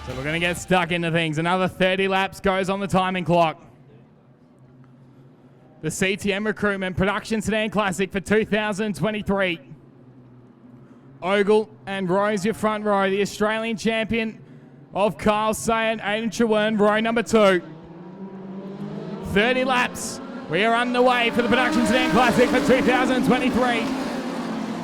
So we're going to get stuck into things. Another 30 laps goes on the timing clock. The CTM Recruitment Production Sedan Classic for 2023. Ogle and Rose, your front row. The Australian champion of Carl Sayer and Aidan Chewern, row number 2. 30 laps. We are underway for the Production Sedan Classic for 2023.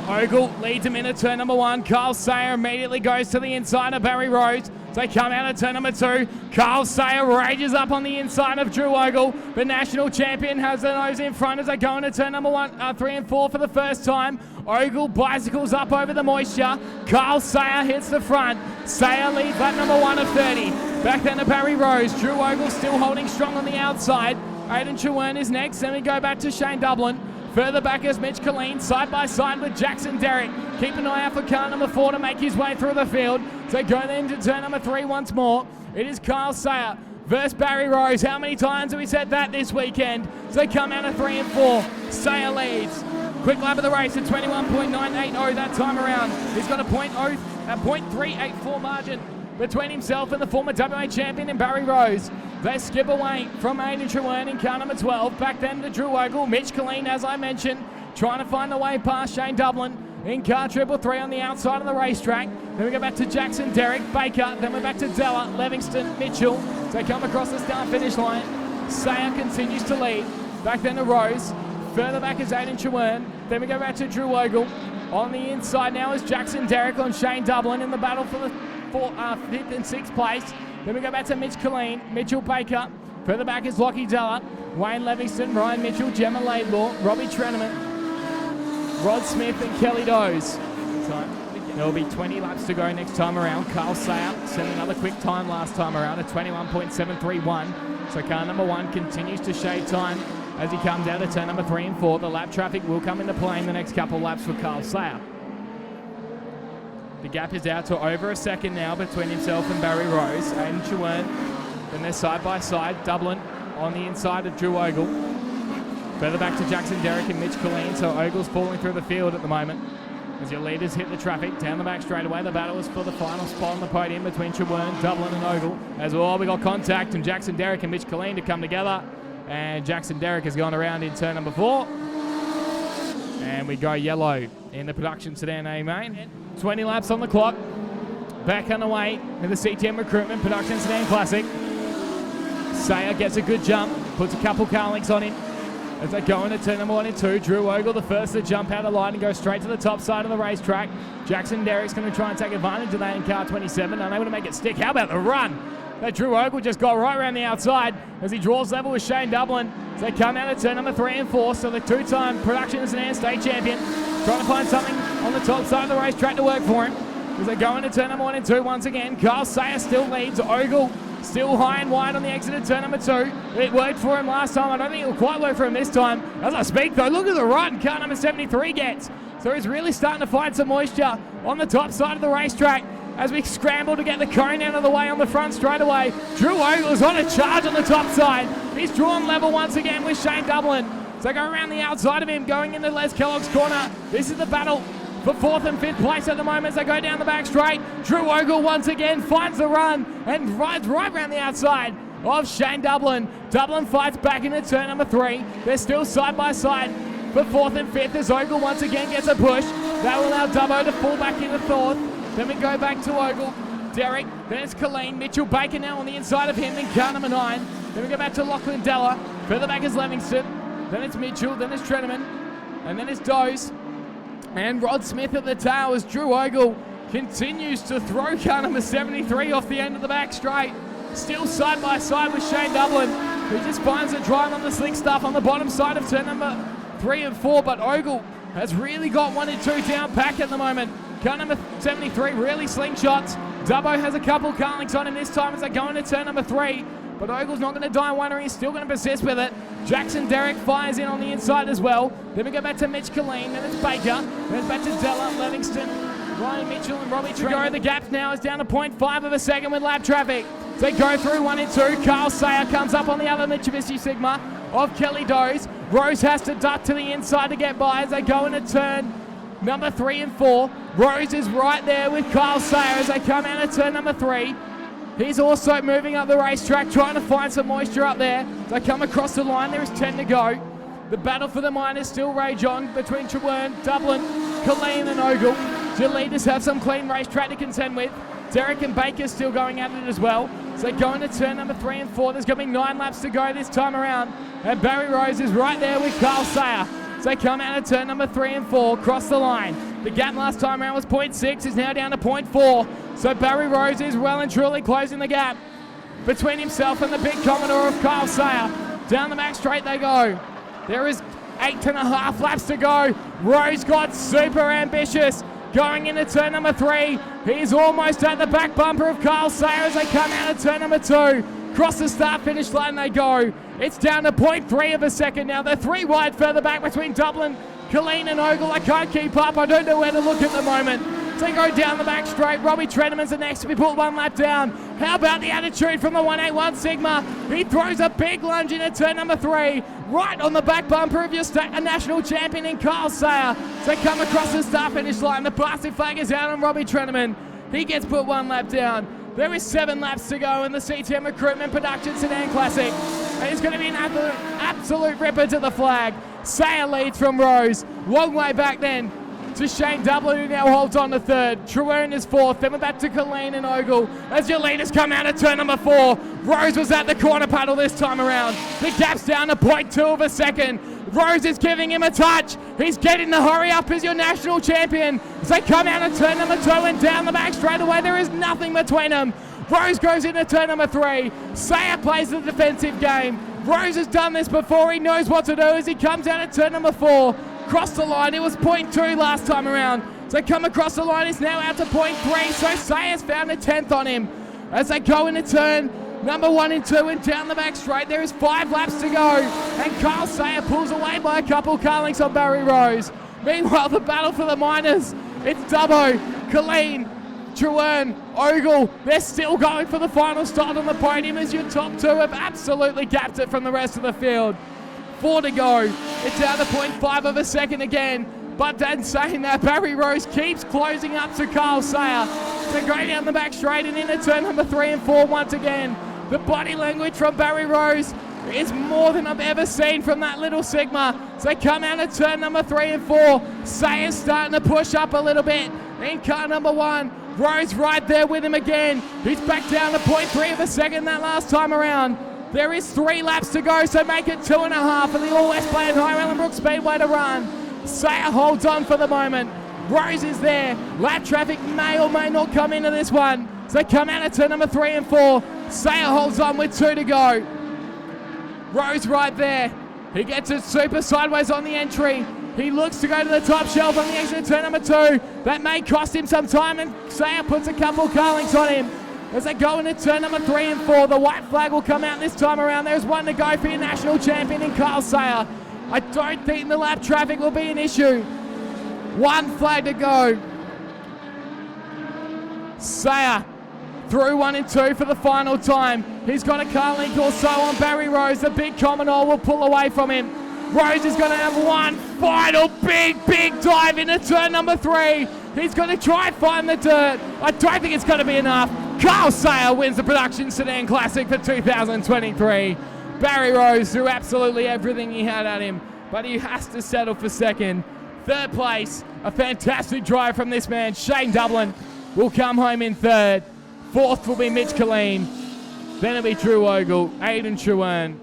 Ogle leads him into turn number 1. Carl Sayer immediately goes to the inside of Barry Rose. They come out of turn number 2. Carl Sayer rages up on the inside of Drew Ogle. The national champion has the nose in front as they go into turn number 3 and 4 for the first time. Ogle bicycles up over the moisture. Carl Sayer hits the front. Sayer leads lap number 1 of 30. Back then to Barry Rose. Drew Ogle still holding strong on the outside. Aidan Chewern is next. Then we go back to Shane Dublin. Further back is Mitch Colleen, side by side with Jackson Derrick. Keep an eye out for car number 4 to make his way through the field. So go then to turn number 3 once more. It is Carl Sayer versus Barry Rose. How many times have we said that this weekend? So they come out of 3 and 4. Sayer leads. Quick lap of the race at 21.980 that time around. He's got a .384 margin between himself and the former WA champion in Barry Rose. They skip away from Aidan Chewern in car number 12. Back then to Drew Ogle. Mitch Colleen, as I mentioned, trying to find the way past Shane Dublin in car 333 on the outside of the racetrack. Then we go back to Jackson Derrick, Baker. Then we're back to Della, Livingston, Mitchell. So they come across the start-finish line. Sayer continues to lead. Back then to Rose. Further back is Aidan Chewern. Then we go back to Drew Ogle. On the inside now is Jackson Derrick on Shane Dublin in the battle for the 5th and 6th place. Then we go back to Mitch Colleen, Mitchell Baker. Further back is Lockie Della, Wayne Livingston, Ryan Mitchell, Gemma Laidlaw, Robbie Treneman, Rod Smith and Kelly Doze. There will be 20 laps to go next time around. Carl Sayer set another quick time last time around at 21.731. So car number 1 continues to shave time as he comes out of turn number 3 and 4. The lap traffic will come into play in the next couple of laps for Carl Sayer. The gap is out to over a second now between himself and Barry Rose. Aidan Chewern. Then they're side by side. Dublin on the inside of Drew Ogle. Further back to Jackson Derrick and Mitch Colleen. So Ogle's falling through the field at the moment as your leaders hit the traffic down the back straightaway. The battle is for the final spot on the podium between Chewern, Dublin and Ogle. As well, we got contact and Jackson Derrick and Mitch Colleen to come together. And Jackson Derrick has gone around in turn number 4. And we go yellow in the Production Sedan A main. 20 laps on the clock. Back underway in the CTM Recruitment Production Sedan Classic. Sayer gets a good jump, puts a couple car links on him as they go into turn number 1 and 2. Drew Ogle, the first to jump out of line and go straight to the top side of the racetrack. Jackson Derrick's going to try and take advantage of that in car 27, unable to make it stick. How about the run? That Drew Ogle just got right around the outside as he draws level with Shane Dublin. So they come out of turn number 3 and 4. So the 2-time Production Sedan State champion trying to find something on the top side of the racetrack to work for him. As they go into turn number 1 and 2 once again. Carl Sayer still leads. Ogle still high and wide on the exit of turn number 2. It worked for him last time. I don't think it will quite work for him this time. As I speak though, look at the run car number 73 gets. So he's really starting to find some moisture on the top side of the racetrack as we scramble to get the cone out of the way on the front straightaway. Drew Ogle is on a charge on the top side. He's drawn level once again with Shane Dublin. So go around the outside of him, going into Les Kellogg's corner. This is the battle for 4th and 5th place at the moment as they go down the back straight. Drew Ogle once again finds the run and rides right around the outside of Shane Dublin. Dublin fights back into turn number 3. They're still side by side for 4th and 5th as Ogle once again gets a push. That will allow Dubbo to fall back into 4th. Then we go back to Ogle, Derrick, then it's Colleen, Mitchell Baker now on the inside of him in car number 9. Then we go back to Lachlan Della, further back is Livingston, then it's Mitchell, then it's Treneman, and then it's Doze. And Rod Smith at the tail as Drew Ogle continues to throw car number 73 off the end of the back straight. Still side by side with Shane Dublin, who just finds a drive on the slick stuff on the bottom side of turn number 3 and 4, but Ogle has really got 1 and 2 down pack at the moment. Car number 73 really slingshots. Dubbo has a couple car links on him this time as they go into turn number 3. But Ogle's not going to die wondering. He's still going to persist with it. Jackson Derrick fires in on the inside as well. Then we go back to Mitch Colleen. Then it's Baker. Then it's back to Della, Livingston, Ryan Mitchell and Robbie Treneman. The gap now is down to 0.5 of a second with lap traffic. They go through 1 and 2. Carl Sayer comes up on the other Mitsubishi Sigma of Kelly Doze. Rose has to duck to the inside to get by as they go into turn number 3 and 4. Rose is right there with Carl Sayer as they come out of turn number 3. He's also moving up the racetrack, trying to find some moisture up there. They come across the line. There is 10 to go. The battle for the minors still rage on between Trewern, Dublin, Colleen and Ogle. The leaders have some clean racetrack to contend with. Derek and Baker still going at it as well. So going to turn number 3 and 4. There's going to be 9 laps to go this time around. And Barry Rose is right there with Carl Sayer. So they come out of turn number 3 and 4, cross the line. The gap last time around was 0.6, is now down to 0.4. So Barry Rose is well and truly closing the gap between himself and the big Commodore of Carl Sayer. Down the back straight they go. There is 8.5 laps to go. Rose got super ambitious. Going into turn number 3. He's almost at the back bumper of Carl Sayer as they come out of turn number 2. Cross the start-finish line they go. It's down to 0.3 of a second now. They're 3 wide further back between Dublin, Colleen and Ogle. I can't keep up. I don't know where to look at the moment. So they go down the back straight. Robbie Treneman's the next to be pulled 1 lap down. How about the attitude from the 181 Sigma? He throws a big lunge into turn number 3. Right on the back bumper of your national champion in Carl Sayer. So they come across the start-finish line. The plastic flag is out on Robbie Treneman. He gets put 1 lap down. There is 7 laps to go in the CTM Recruitment Production Sedan Classic. And it's going to be an absolute ripper to the flag. Sayer leads from Rose. Long way back then to Shane Dublin, who now holds on to 3rd. Trewern is 4th. Then we're back to Colleen and Ogle as your leaders come out of turn number 4. Rose was at the corner paddle this time around. The gap's down to 0.2 of a second. Rose is giving him a touch. He's getting the hurry up as your national champion. As they come out of turn number 2 and down the back straight away, there is nothing between them. Rose goes into turn number 3. Sayer plays the defensive game. Rose has done this before. He knows what to do as he comes out of turn number 4. Cross the line. It was 0.2 last time around. So come across the line. It's now out to 0.3. So Sayer's found a 10th on him. As they go into turn number 1 and 2 and down the back straight, there is 5 laps to go. And Carl Sayer pulls away by a couple car lengths on Barry Rose. Meanwhile, the battle for the minors. It's Dubbo, Colleen, Trewern, Ogle. They're still going for the final start on the podium as your top 2 have absolutely gapped it from the rest of the field. 4 to go. It's down to 0.5 of a second again. But then saying that, Barry Rose keeps closing up to Carl Sayer. So go down the back straight and into turn number 3 and 4 once again. The body language from Barry Rose is more than I've ever seen from that little Sigma. So they come out of turn number 3 and 4. Sayer's starting to push up a little bit. In car number 1, Rose right there with him again. He's back down to 0.3 of a second that last time around. There is 3 laps to go, so make it 2.5 for the All West Bay and High Ellenbrook Speedway to run. Sayer holds on for the moment. Rose is there. Lap traffic may or may not come into this one. So they come out of turn number 3 and 4. Sayer holds on with 2 to go. Rose right there. He gets it super sideways on the entry. He looks to go to the top shelf on the exit of turn number 2. That may cost him some time, and Sayer puts a couple car links on him. As they go into turn number 3 and 4, the white flag will come out this time around. There's 1 to go for your national champion in Carl Sayer. I don't think the lap traffic will be an issue. 1 flag to go. Sayer through 1 and 2 for the final time. He's got a car link or so on Barry Rose. The big Commodore will pull away from him. Rose is going to have 1 final big dive into turn number 3. He's going to try and find the dirt. I don't think it's going to be enough. Carl Sayer wins the Production Sedan Classic for 2023. Barry Rose threw absolutely everything he had at him, but he has to settle for 2nd. 3rd place, a fantastic drive from this man. Shane Dublin will come home in 3rd. 4th will be Mitch Colleen. Then it'll be Drew Ogle, Aidan Trewern,